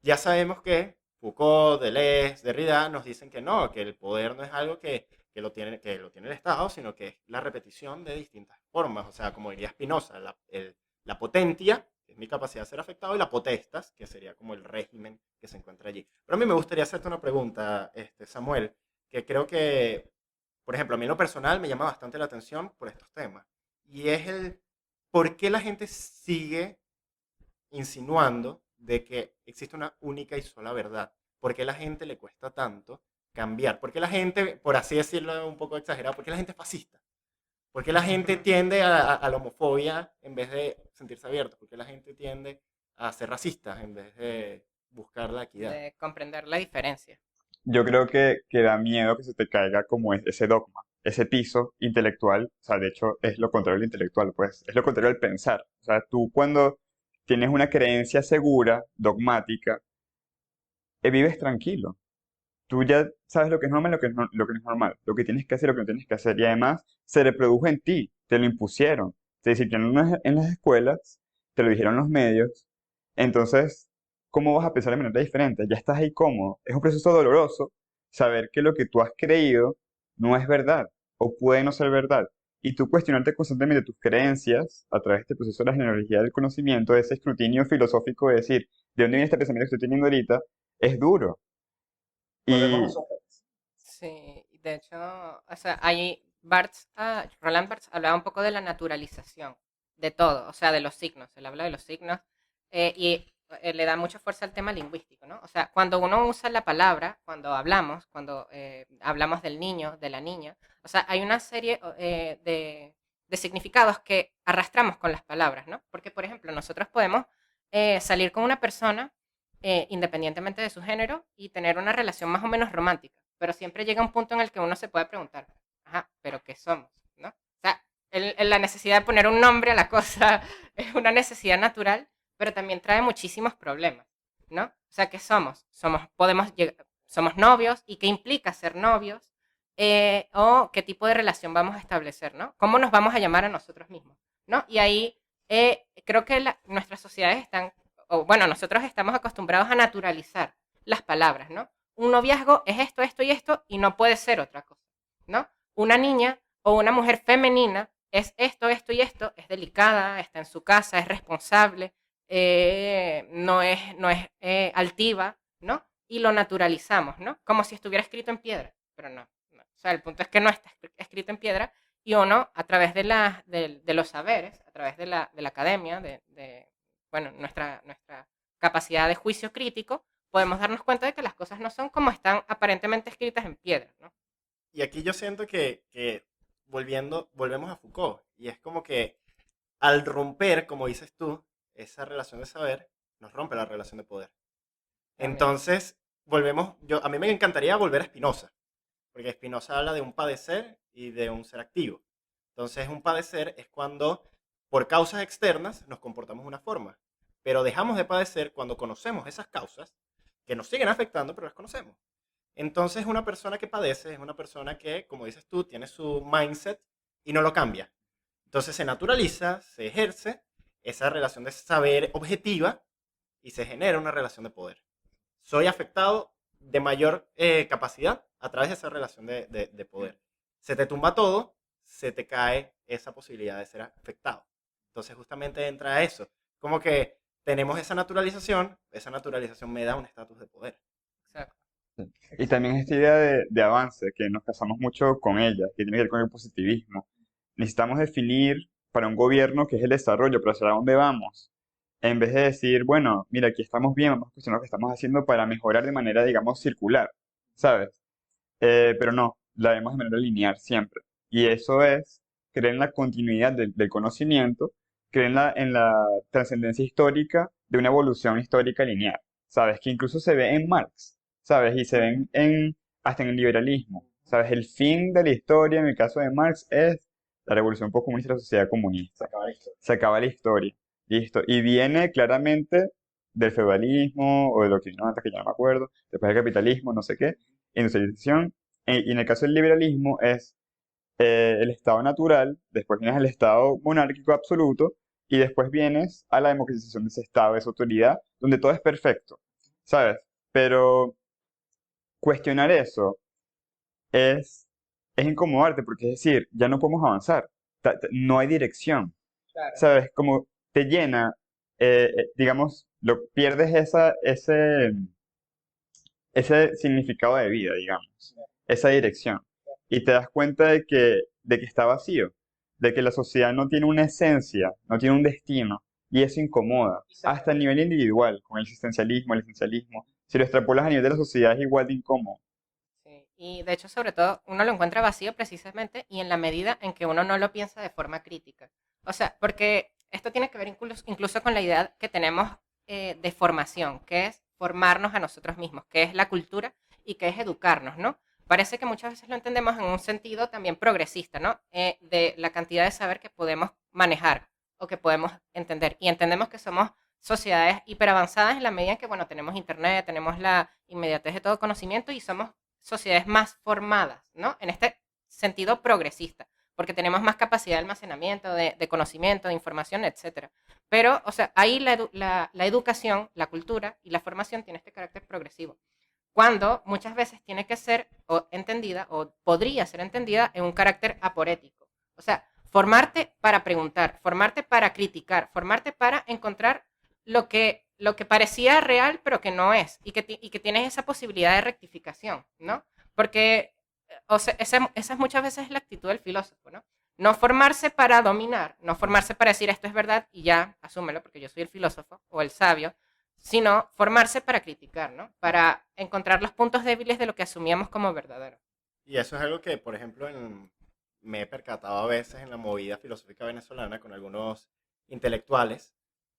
ya sabemos que Foucault, Deleuze, Derrida nos dicen que no, que el poder no es algo que lo tiene el Estado, sino que es la repetición de distintas formas. O sea, como diría Spinoza, la potentia, que es mi capacidad de ser afectado, y la potestas, que sería como el régimen que se encuentra allí. Pero a mí me gustaría hacerte una pregunta, Samuel, que creo que, por ejemplo, a mí en lo personal me llama bastante la atención por estos temas. Y es el por qué la gente sigue insinuando de que existe una única y sola verdad. ¿Por qué a la gente le cuesta tanto cambiar? ¿Por qué la gente, por así decirlo un poco exagerado, por qué la gente es fascista? ¿Por qué la gente tiende a la homofobia en vez de sentirse abierto? ¿Por qué la gente tiende a ser racista en vez de buscar la equidad? De comprender la diferencia. Yo creo que da miedo que se te caiga como ese dogma, ese piso intelectual, o sea, de hecho es lo contrario del intelectual, pues, es lo contrario del pensar. O sea, tú cuando tienes una creencia segura, dogmática, vives tranquilo. Tú ya sabes lo que es normal y lo que no es normal, lo que tienes que hacer, lo que no tienes que hacer. Y además se reprodujo en ti, te lo impusieron. Te disciplinaron en las escuelas, te lo dijeron los medios. Entonces, ¿cómo vas a pensar de manera diferente? Ya estás ahí cómodo. Es un proceso doloroso saber que lo que tú has creído no es verdad o puede no ser verdad. Y tú cuestionarte constantemente tus creencias a través de este proceso de la genealogía del conocimiento, de ese escrutinio filosófico de decir, ¿de dónde viene este pensamiento que estoy teniendo ahorita? Es duro. Volvemos a Y Sócrates. Sí, de hecho, o sea, ahí Roland Barthes hablaba un poco de la naturalización de todo, o sea, de los signos. Él habla de los signos y le da mucha fuerza al tema lingüístico, ¿no? O sea, cuando uno usa la palabra, cuando hablamos del niño, de la niña, o sea, hay una serie de significados que arrastramos con las palabras, ¿no? Porque, por ejemplo, nosotros podemos salir con una persona independientemente de su género y tener una relación más o menos romántica, pero siempre llega un punto en el que uno se puede preguntar, ajá, pero ¿qué somos? ¿No? O sea, la necesidad de poner un nombre a la cosa es una necesidad natural, pero también trae muchísimos problemas, ¿no? O sea, ¿qué somos? Somos novios y qué implica ser novios, o qué tipo de relación vamos a establecer, ¿no? ¿Cómo nos vamos a llamar a nosotros mismos? ¿No? Y ahí creo que nuestras sociedades están, o bueno, nosotros estamos acostumbrados a naturalizar las palabras, ¿no? Un noviazgo es esto, esto y esto, y no puede ser otra cosa, ¿no? Una niña o una mujer femenina es esto, esto y esto, es delicada, está en su casa, es responsable, no es altiva, ¿no? Y lo naturalizamos, ¿no? Como si estuviera escrito en piedra, pero no. O sea, el punto es que no está escrito en piedra y uno, a través de los saberes, a través de la academia, bueno, nuestra capacidad de juicio crítico, podemos darnos cuenta de que las cosas no son como están aparentemente escritas en piedra, ¿no? Y aquí yo siento que volvemos a Foucault. Y es como que al romper, como dices tú, esa relación de saber, nos rompe la relación de poder. También. Entonces, a mí me encantaría volver a Spinoza, porque Spinoza habla de un padecer y de un ser activo. Entonces, un padecer es cuando por causas externas nos comportamos de una forma, pero dejamos de padecer cuando conocemos esas causas que nos siguen afectando, pero las conocemos. Entonces, una persona que padece es una persona que, como dices tú, tiene su mindset y no lo cambia. Entonces se naturaliza, se ejerce esa relación de saber objetiva y se genera una relación de poder. Soy afectado de mayor capacidad a través de esa relación de poder. Se te tumba todo, se te cae esa posibilidad de ser afectado. Entonces justamente entra eso. Como que tenemos esa naturalización me da un estatus de poder. Exacto. Sí. Y también esta idea de avance, que nos casamos mucho con ella, que tiene que ver con el positivismo. Necesitamos definir para un gobierno qué es el desarrollo, pero hacia dónde vamos. En vez de decir, bueno, mira, aquí estamos bien, vamos a cuestionar lo que estamos haciendo para mejorar de manera, digamos, circular, ¿sabes? Pero no, la vemos de manera lineal siempre. Y eso es creer en la continuidad del conocimiento, creer en la trascendencia histórica de una evolución histórica lineal, ¿sabes? Que incluso se ve en Marx, ¿sabes? Y se ve hasta en el liberalismo, ¿sabes? El fin de la historia, en el caso de Marx, es la revolución postcomunista y la sociedad comunista. Se acaba la historia. Listo. Y viene claramente del feudalismo o de lo que vino antes, que ya no me acuerdo, después del capitalismo, no sé qué, industrialización. Y en el caso del liberalismo es el estado natural, después vienes al estado monárquico absoluto y después vienes a la democratización de ese estado, de esa autoridad, donde todo es perfecto, ¿sabes? Pero cuestionar eso es, es incomodarte porque es decir, ya no podemos avanzar, no hay dirección, Claro. ¿sabes? Como te llena, digamos, pierdes ese significado de vida, digamos, esa dirección. Y te das cuenta de que está vacío, de que la sociedad no tiene una esencia, no tiene un destino, y eso incomoda, hasta a nivel individual, con el existencialismo, el esencialismo. Si lo extrapolas a nivel de la sociedad es igual de incómodo. Sí. Y de hecho, sobre todo, uno lo encuentra vacío precisamente y en la medida en que uno no lo piensa de forma crítica. O sea, porque esto tiene que ver incluso con la idea que tenemos de formación, que es formarnos a nosotros mismos, que es la cultura y que es educarnos, ¿no? Parece que muchas veces lo entendemos en un sentido también progresista, ¿no? De la cantidad de saber que podemos manejar o que podemos entender. Y entendemos que somos sociedades hiperavanzadas en la medida en que, bueno, tenemos internet, tenemos la inmediatez de todo conocimiento y somos sociedades más formadas, ¿no? En este sentido progresista, porque tenemos más capacidad de almacenamiento, de conocimiento, de información, etcétera. Pero, o sea, ahí la educación, la cultura y la formación tiene este carácter progresivo, cuando muchas veces tiene que ser entendida o podría ser entendida en un carácter aporético. O sea, formarte para preguntar, formarte para criticar, formarte para encontrar lo que parecía real pero que no es y que tienes esa posibilidad de rectificación, ¿no? Porque o sea, esa es muchas veces la actitud del filósofo, ¿no? No formarse para dominar, no formarse para decir esto es verdad y ya, asúmelo porque yo soy el filósofo o el sabio, sino formarse para criticar, ¿no? Para encontrar los puntos débiles de lo que asumíamos como verdadero. Y eso es algo que, por ejemplo, me he percatado a veces en la movida filosófica venezolana con algunos intelectuales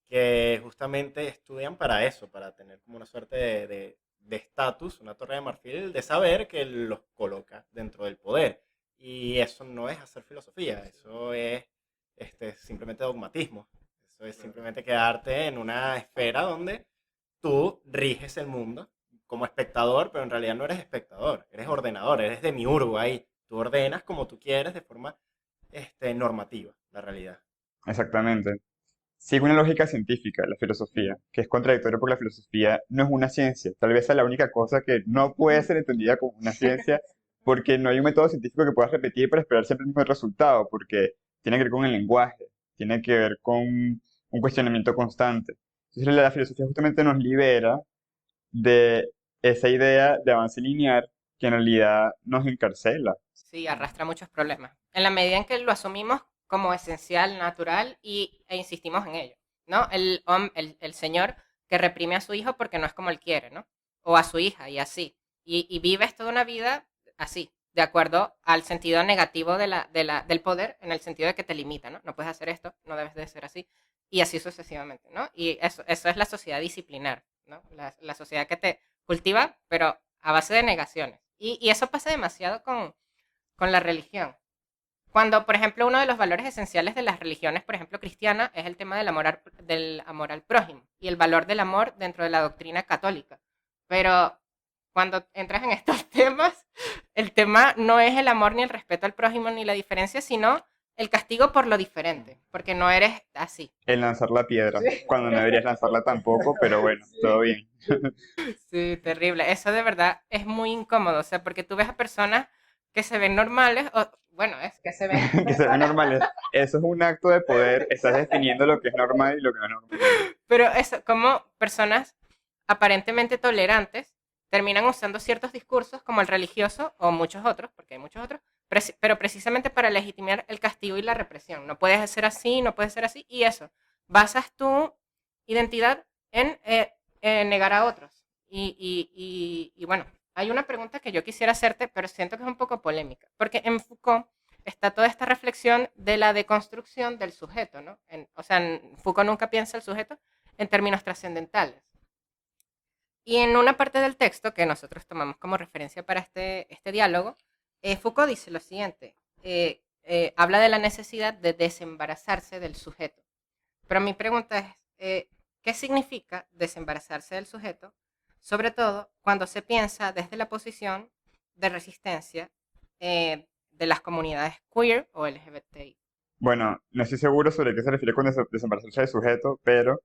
que justamente estudian para eso, para tener como una suerte de estatus, una torre de marfil, de saber que los coloca dentro del poder. Y eso no es hacer filosofía, eso es simplemente dogmatismo. Eso es simplemente quedarte en una esfera donde tú riges el mundo como espectador, pero en realidad no eres espectador, eres ordenador, eres demiurgo ahí. Tú ordenas como tú quieres de forma normativa, la realidad. Exactamente. Sigue una lógica científica, la filosofía, que es contradictoria porque la filosofía no es una ciencia. Tal vez es la única cosa que no puede ser entendida como una ciencia porque no hay un método científico que puedas repetir para esperar siempre el mismo resultado, porque tiene que ver con el lenguaje, tiene que ver con un cuestionamiento constante. Entonces la filosofía justamente nos libera de esa idea de avance lineal que en realidad nos encarcela. Sí, arrastra muchos problemas. En la medida en que lo asumimos como esencial, natural e insistimos en ello, ¿no? El señor que reprime a su hijo porque no es como él quiere, ¿no? O a su hija y así. Y vives toda una vida así, de acuerdo al sentido negativo del poder, en el sentido de que te limita, ¿no? No puedes hacer esto, no debes de ser así, y así sucesivamente, ¿no? Y eso es la sociedad disciplinar, ¿no? La sociedad que te cultiva, pero a base de negaciones. Y eso pasa demasiado con la religión. Cuando, por ejemplo, uno de los valores esenciales de las religiones, por ejemplo, cristiana, es el tema del amor al prójimo y el valor del amor dentro de la doctrina católica. Pero cuando entras en estos temas, el tema no es el amor ni el respeto al prójimo ni la diferencia, sino el castigo por lo diferente, porque no eres así. El lanzar la piedra, Sí. cuando no deberías lanzarla tampoco, pero bueno, todo bien. Sí, terrible. Eso de verdad es muy incómodo, o sea, porque tú ves a personas que se ven normales, o bueno, es que se ven Que se ve personas, normal. Eso es un acto de poder, estás definiendo lo que es normal y lo que no es normal. pero eso, como personas aparentemente tolerantes terminan usando ciertos discursos como el religioso o muchos otros, porque hay muchos otros, pero precisamente para legitimar el castigo y la represión. No puedes ser así, no puedes ser así, y eso, basas tu identidad en negar a otros. Y bueno, hay una pregunta que yo quisiera hacerte, pero siento que es un poco polémica, porque en Foucault está toda esta reflexión de la deconstrucción del sujeto, ¿no? O sea, Foucault nunca piensa el sujeto en términos trascendentales. Y en una parte del texto que nosotros tomamos como referencia para este diálogo, Foucault dice lo siguiente, habla de la necesidad de desembarazarse del sujeto. Pero mi pregunta es, ¿qué significa desembarazarse del sujeto? Sobre todo cuando se piensa desde la posición de resistencia de las comunidades queer o LGBTI. Bueno, no estoy seguro sobre qué se refiere con desembarazarse de sujeto, pero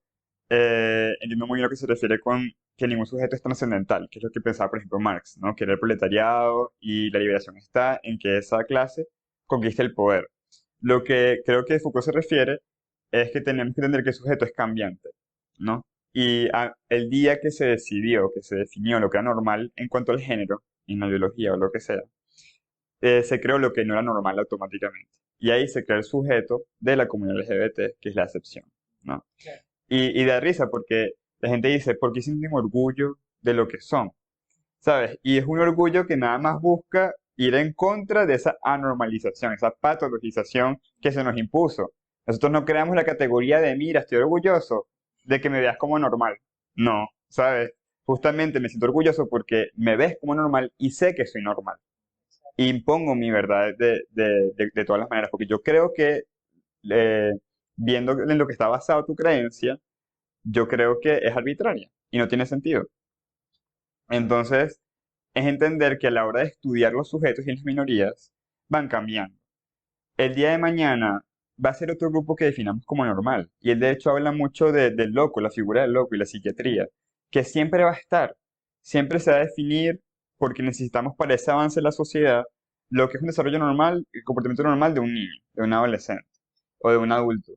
entiendo muy bien lo que se refiere con que ningún sujeto es trascendental, que es lo que pensaba, por ejemplo, Marx, ¿no? Que era el proletariado y la liberación está en que esa clase conquiste el poder. Lo que creo que Foucault se refiere es que tenemos que entender que el sujeto es cambiante, ¿no? Y el día que se decidió, que se definió lo que era normal en cuanto al género, en la biología o lo que sea, se creó lo que no era normal automáticamente. Y ahí se crea el sujeto de la comunidad LGBT, que es la excepción, ¿no? Y da risa porque la gente dice, ¿por qué sienten orgullo de lo que son? ¿Sabes? Y es un orgullo que nada más busca ir en contra de esa anormalización, esa patologización que se nos impuso. Nosotros no creamos la categoría de, mira, estoy orgulloso de que me veas como normal. No, ¿sabes? Justamente me siento orgulloso porque me ves como normal y sé que soy normal. Impongo mi verdad de todas las maneras, porque yo creo que, eh, viendo en lo que está basado tu creencia, yo creo que es arbitraria y no tiene sentido. Entonces, es entender que a la hora de estudiar los sujetos y las minorías, van cambiando. El día de mañana va a ser otro grupo que definamos como normal. Y él de hecho habla mucho del loco, la figura del loco y la psiquiatría, que siempre va a estar, siempre se va a definir porque necesitamos para ese avance en la sociedad lo que es un desarrollo normal, el comportamiento normal de un niño, de un adolescente o de un adulto.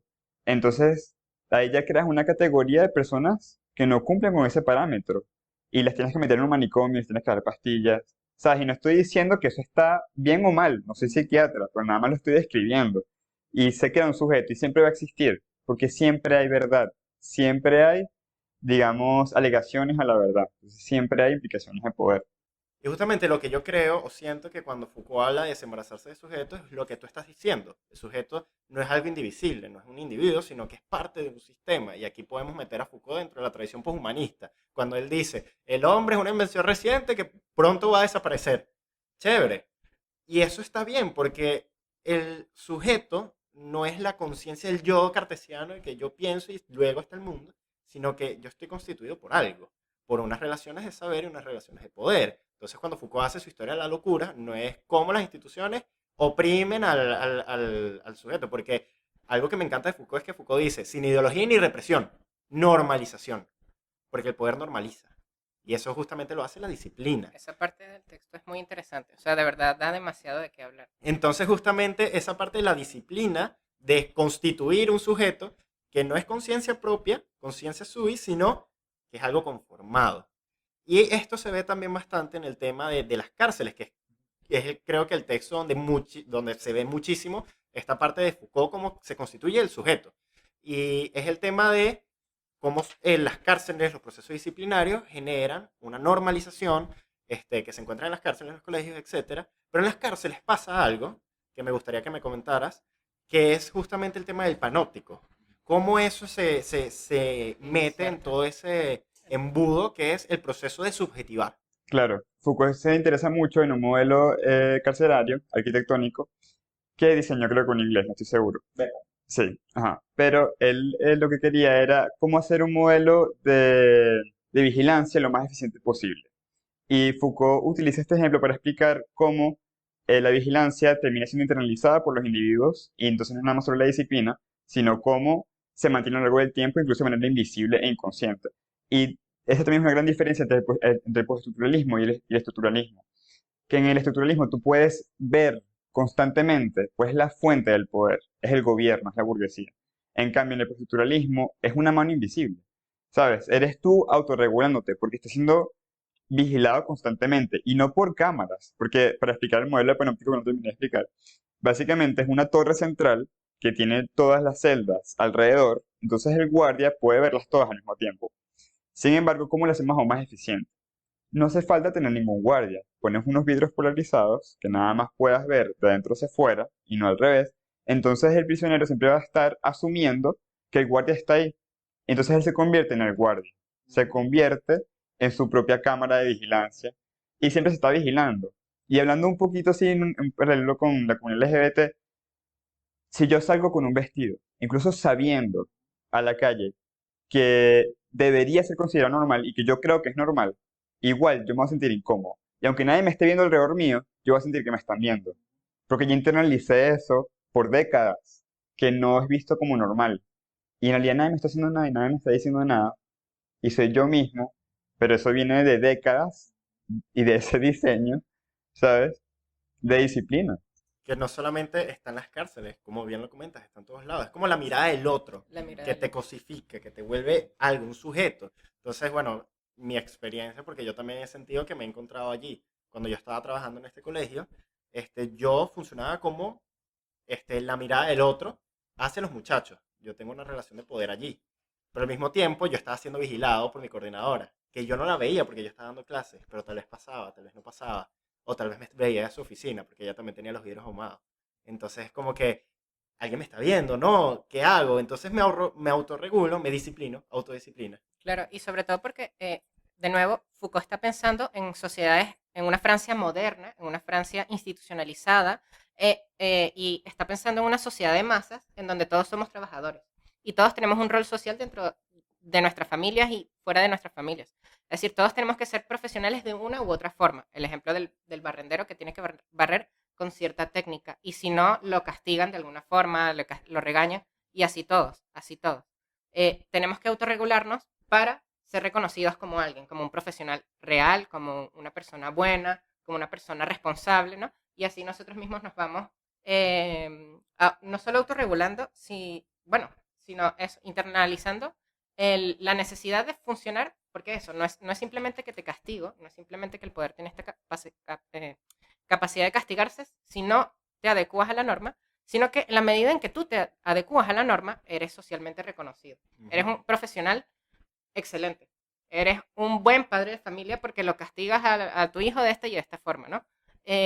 Entonces, ahí ya creas una categoría de personas que no cumplen con ese parámetro y las tienes que meter en un manicomio, les tienes que dar pastillas, ¿sabes? Y no estoy diciendo que eso está bien o mal, no soy psiquiatra, pero nada más lo estoy describiendo. Y sé que era un sujeto y siempre va a existir, porque siempre hay verdad, siempre hay, digamos, alegaciones a la verdad, entonces, siempre hay implicaciones de poder. Y justamente lo que yo creo o siento que cuando Foucault habla de desembarazarse de sujetos es lo que tú estás diciendo. El sujeto no es algo indivisible, no es un individuo, sino que es parte de un sistema. Y aquí podemos meter a Foucault dentro de la tradición poshumanista. Cuando él dice, el hombre es una invención reciente que pronto va a desaparecer. Chévere. Y eso está bien porque el sujeto no es la conciencia del yo cartesiano de que yo pienso y luego está el mundo, sino que yo estoy constituido por algo, por unas relaciones de saber y unas relaciones de poder. Entonces, cuando Foucault hace su historia de la locura, no es cómo las instituciones oprimen al sujeto, porque algo que me encanta de Foucault es que Foucault dice, sin ideología ni represión, normalización, porque el poder normaliza. Y eso justamente lo hace la disciplina. Esa parte del texto es muy interesante, o sea, de verdad da demasiado de qué hablar. Entonces, justamente esa parte de la disciplina de constituir un sujeto que no es conciencia propia, conciencia sui, sino que es algo conformado. Y esto se ve también bastante en el tema de las cárceles, que es creo que el texto donde se ve muchísimo esta parte de Foucault, cómo se constituye el sujeto. Y es el tema de cómo en las cárceles, los procesos disciplinarios generan una normalización que se encuentra en las cárceles, en los colegios, etcétera. Pero en las cárceles pasa algo que me gustaría que me comentaras, que es justamente el tema del panóptico. Cómo eso se mete en todo ese embudo que es el proceso de subjetivar. Claro, Foucault se interesa mucho en un modelo carcelario, arquitectónico, que diseñó creo que en inglés, no estoy seguro. Sí, ajá. Pero él lo que quería era cómo hacer un modelo de vigilancia lo más eficiente posible. Y Foucault utiliza este ejemplo para explicar cómo la vigilancia termina siendo internalizada por los individuos y entonces no es nada más sobre la disciplina, sino cómo se mantiene a lo largo del tiempo, incluso de manera invisible e inconsciente. Y esta también es una gran diferencia entre el postestructuralismo y el estructuralismo, que en el estructuralismo tú puedes ver constantemente, pues la fuente del poder es el gobierno, es la burguesía. En cambio, en el postestructuralismo es una mano invisible, ¿sabes? Eres tú autorregulándote porque estás siendo vigilado constantemente y no por cámaras, porque para explicar el modelo de panóptico que no terminé de explicar, básicamente es una torre central que tiene todas las celdas alrededor, entonces el guardia puede verlas todas al mismo tiempo. Sin embargo, ¿cómo lo hacemos aún más eficiente? No hace falta tener ningún guardia. Pones unos vidrios polarizados que nada más puedas ver de adentro hacia afuera y no al revés. Entonces el prisionero siempre va a estar asumiendo que el guardia está ahí. Entonces él se convierte en el guardia. Se convierte en su propia cámara de vigilancia y siempre se está vigilando. Y hablando un poquito así en paralelo con la comunidad LGBT, si yo salgo con un vestido, incluso sabiendo a la calle que debería ser considerado normal y que yo creo que es normal, igual yo me voy a sentir incómodo. Y aunque nadie me esté viendo alrededor mío, yo voy a sentir que me están viendo. Porque yo internalicé eso por décadas, que no es visto como normal. Y en realidad nadie me está haciendo nada y nadie me está diciendo nada. Y soy yo mismo, pero eso viene de décadas y de ese diseño, ¿sabes? De disciplina. Que no solamente está en las cárceles, como bien lo comentas, está en todos lados. Es como la mirada del otro, La mirada que del te otro. cosifica, que te vuelve algo, un sujeto. Entonces, bueno, mi experiencia, porque yo también he sentido que me he encontrado allí. Cuando yo estaba trabajando en este colegio, yo funcionaba como la mirada del otro hacia los muchachos. Yo tengo una relación de poder allí. Pero al mismo tiempo yo estaba siendo vigilado por mi coordinadora, que yo no la veía porque yo estaba dando clases, pero tal vez pasaba, tal vez no pasaba, o tal vez me veía de su oficina porque ella también tenía los vidrios ahumados. Entonces es como que alguien me está viendo, ¿no? ¿Qué hago? Entonces me autorregulo, me disciplino, autodisciplina. Claro, y sobre todo porque, de nuevo, Foucault está pensando en sociedades, en una Francia moderna, en una Francia institucionalizada, y está pensando en una sociedad de masas en donde todos somos trabajadores y todos tenemos un rol social dentro de nuestras familias y fuera de nuestras familias. Es decir, todos tenemos que ser profesionales de una u otra forma. El ejemplo del barrendero que tiene que barrer con cierta técnica y si no, lo castigan de alguna forma, lo regañan y así todos, así todos. Tenemos que autorregularnos para ser reconocidos como alguien, como un profesional real, como una persona buena, como una persona responsable, ¿no? Y así nosotros mismos nos vamos no solo autorregulando, bueno, sino internalizando la necesidad de funcionar, porque eso no es simplemente que te castigo, no es simplemente que el poder tiene esta capacidad de castigarse, sino te adecuas a la norma, sino que en la medida en que tú te adecuas a la norma, eres socialmente reconocido. Eres un profesional excelente. Eres un buen padre de familia porque lo castigas a tu hijo de esta y de esta forma, ¿no?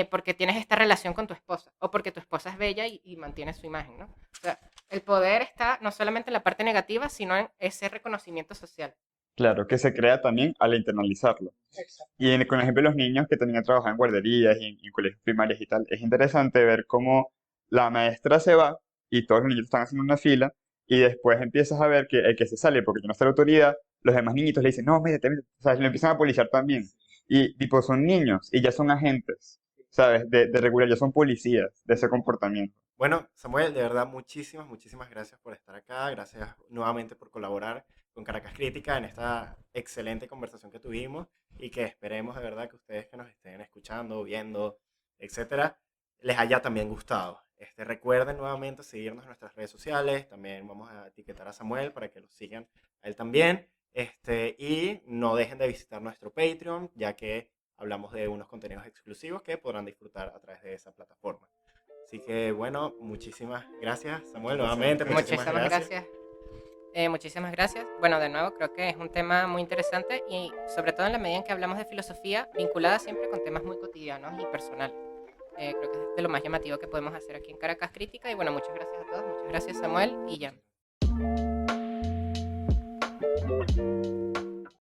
Porque tienes esta relación con tu esposa o porque tu esposa es bella y mantiene su imagen, ¿no? O sea, el poder está no solamente en la parte negativa, sino en ese reconocimiento social. Claro, que se crea también al internalizarlo. Exacto. Y con el ejemplo de los niños que también trabajan en guarderías y en colegios primarios y tal, es interesante ver cómo la maestra se va y todos los niños están haciendo una fila y después empiezas a ver que el que se sale porque no está la autoridad, los demás niñitos le dicen, no, métete, métete, ¿sabes? Lo empiezan a policiar también. Y tipo, son niños y ya son agentes, ¿sabes? De regular, ya son policías de ese comportamiento. Bueno, Samuel, de verdad, muchísimas, muchísimas gracias por estar acá. Gracias nuevamente por colaborar con Caracas Crítica en esta excelente conversación que tuvimos y que esperemos de verdad que ustedes que nos estén escuchando, viendo, etcétera, les haya también gustado. Recuerden nuevamente seguirnos en nuestras redes sociales. También vamos a etiquetar a Samuel para que lo sigan a él también. Y no dejen de visitar nuestro Patreon, ya que hablamos de unos contenidos exclusivos que podrán disfrutar a través de esa plataforma. Así que bueno, muchísimas gracias, Samuel, nuevamente. Muchísimas Muchísimas gracias. gracias. Muchísimas gracias. Bueno, de nuevo, creo que es un tema muy interesante y sobre todo en la medida en que hablamos de filosofía vinculada siempre con temas muy cotidianos y personales. Creo que es de lo más llamativo que podemos hacer aquí en Caracas Crítica. Y bueno, muchas gracias a todos. Muchas gracias, Samuel y Jan.